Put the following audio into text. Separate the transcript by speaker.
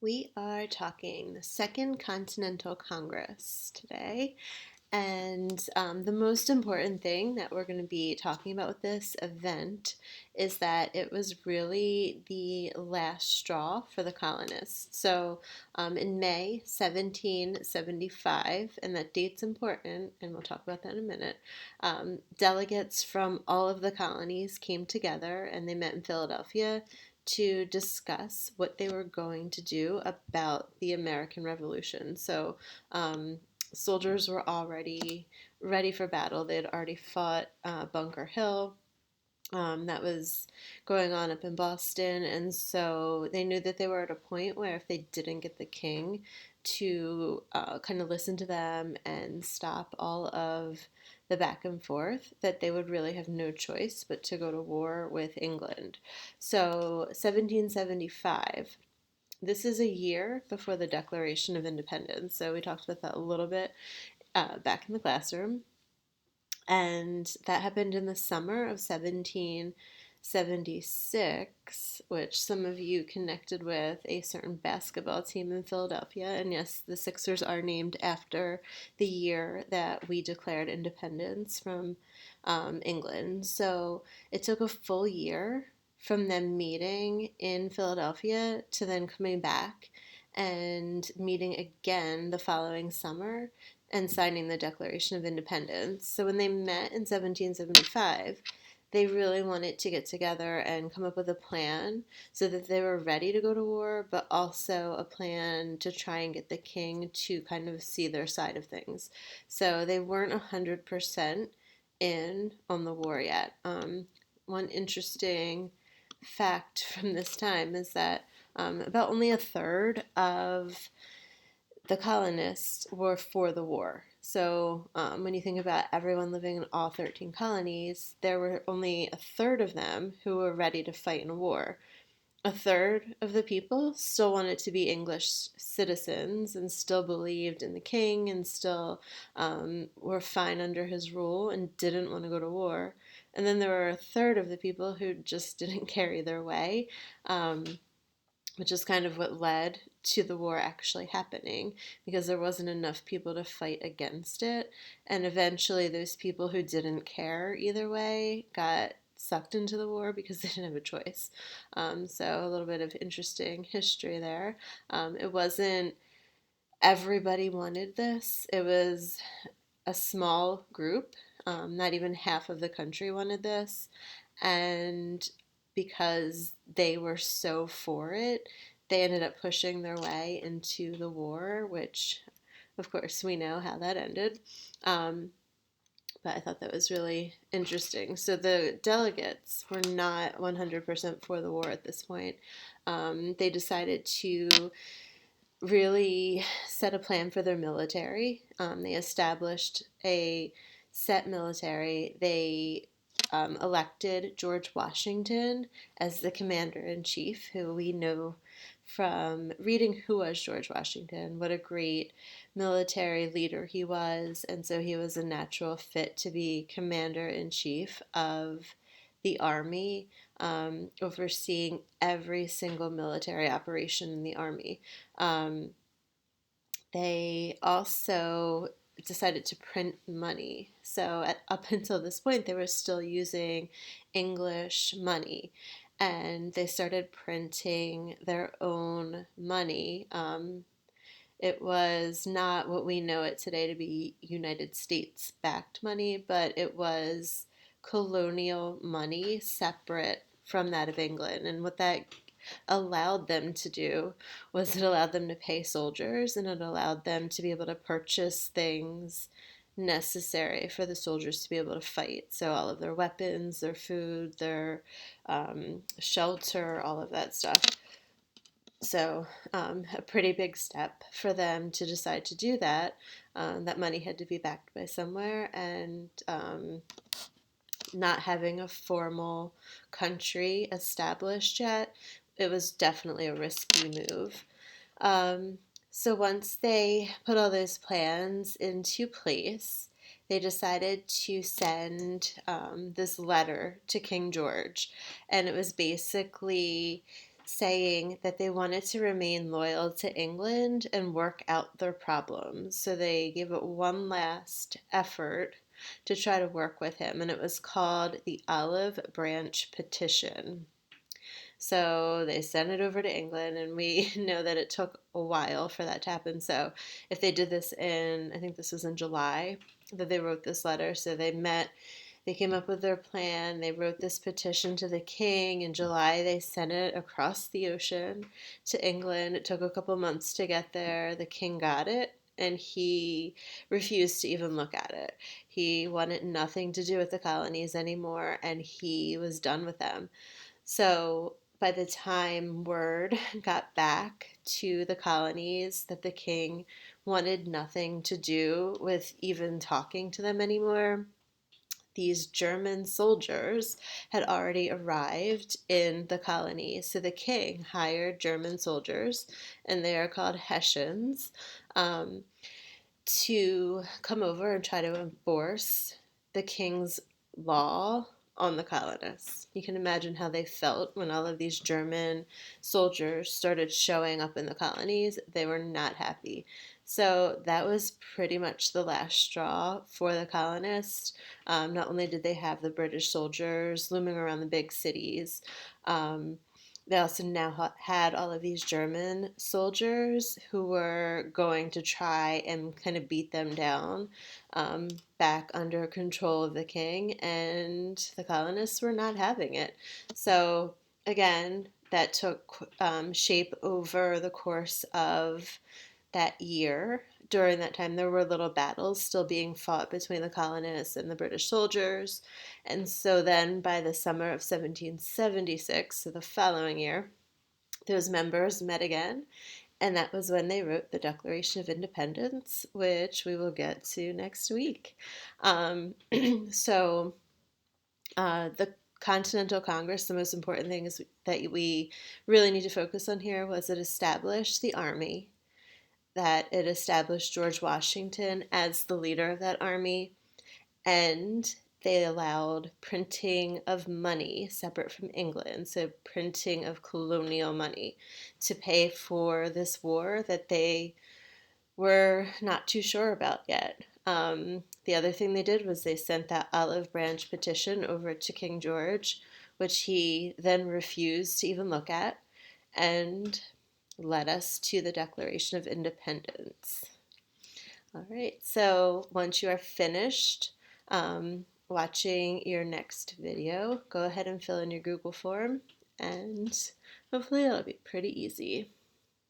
Speaker 1: We are talking the Second Continental Congress today, and the most important thing that we're going to be talking about with this event is that it was really the last straw for the colonists. So in May 1775, and that date's important, and we'll talk about that in a minute, delegates from all of the colonies came together and they met in Philadelphia to discuss what they were going to do about the American Revolution. So soldiers were already ready for battle. They had already fought Bunker Hill. That was going on up in Boston, and so they knew that they were at a point where if they didn't get the king to kind of listen to them and stop all of the back and forth, that they would really have no choice but to go to war with England. So 1775, this is a year before the Declaration of Independence. So we talked about that a little bit back in the classroom. And that happened in the summer of 1776, which some of you connected with a certain basketball team in Philadelphia. And yes, the Sixers are named after the year that we declared independence from England. So it took a full year from them meeting in Philadelphia to then coming back and meeting again the following summer and signing the Declaration of Independence. So when they met in 1775, they really wanted to get together and come up with a plan so that they were ready to go to war, but also a plan to try and get the king to kind of see their side of things. So they weren't 100% in on the war yet. One interesting fact from this time is that about only a third of the colonists were for the war. So when you think about everyone living in all 13 colonies, there were only a third of them who were ready to fight in a war. A third of the people still wanted to be English citizens and still believed in the king and still were fine under his rule and didn't want to go to war. And then there were a third of the people who just didn't carry their way. Which is kind of what led to the war actually happening because there wasn't enough people to fight against it. And eventually, those people who didn't care either way got sucked into the war because they didn't have a choice. So, a little bit of interesting history there. It wasn't everybody wanted this, it was a small group. Not even half of the country wanted this. And because they were so for it, they ended up pushing their way into the war, which, of course, we know how that ended. But I thought that was really interesting. So the delegates were not 100% for the war at this point. They decided to really set a plan for their military. They established a set military. They elected George Washington as the commander-in-chief, who we know from reading Who Was George Washington, what a great military leader he was, and so he was a natural fit to be commander-in-chief of the army, overseeing every single military operation in the army. They also decided to print money. So up until this point, they were still using English money. And they started printing their own money. It was not what we know it today to be United States backed money, but it was colonial money separate from that of England. And what that allowed them to do was it allowed them to pay soldiers and it allowed them to be able to purchase things necessary for the soldiers to be able to fight. So all of their weapons, their food, their shelter, all of that stuff. So a pretty big step for them to decide to do that. That money had to be backed by somewhere, and not having a formal country established yet, it was definitely a risky move. So once they put all those plans into place, they decided to send this letter to King George. And it was basically saying that they wanted to remain loyal to England and work out their problems. So they gave it one last effort to try to work with him, and it was called the Olive Branch Petition. So they sent it over to England, and we know that it took a while for that to happen. So if they did this in, I think this was in July, that they wrote this letter. So they met, they came up with their plan, they wrote this petition to the king. In July, they sent it across the ocean to England. It took a couple months to get there. The king got it, and he refused to even look at it. He wanted nothing to do with the colonies anymore, and he was done with them. So by the time word got back to the colonies that the king wanted nothing to do with even talking to them anymore, these German soldiers had already arrived in the colonies. So the king hired German soldiers, and they are called Hessians, to come over and try to enforce the king's law on the colonists. You can imagine how they felt when all of these German soldiers started showing up in the colonies. They were not happy. So that was pretty much the last straw for the colonists. Not only did they have the British soldiers looming around the big cities, they also now had all of these German soldiers who were going to try and kind of beat them down, back under control of the king, and the colonists were not having it. So, again, that took shape over the course of that year. During that time, there were little battles still being fought between the colonists and the British soldiers. And so then by the summer of 1776, so the following year, those members met again. And that was when they wrote the Declaration of Independence, which we will get to next week. So the Continental Congress, the most important thing is that we really need to focus on here was it established the Army, that it established George Washington as the leader of that army, and they allowed printing of money separate from England, so printing of colonial money to pay for this war that they were not too sure about yet. The other thing they did was they sent that olive branch petition over to King George, which he then refused to even look at, and led us to the Declaration of Independence. All right, so once you are finished watching your next video, go ahead and fill in your Google form, and hopefully it'll be pretty easy.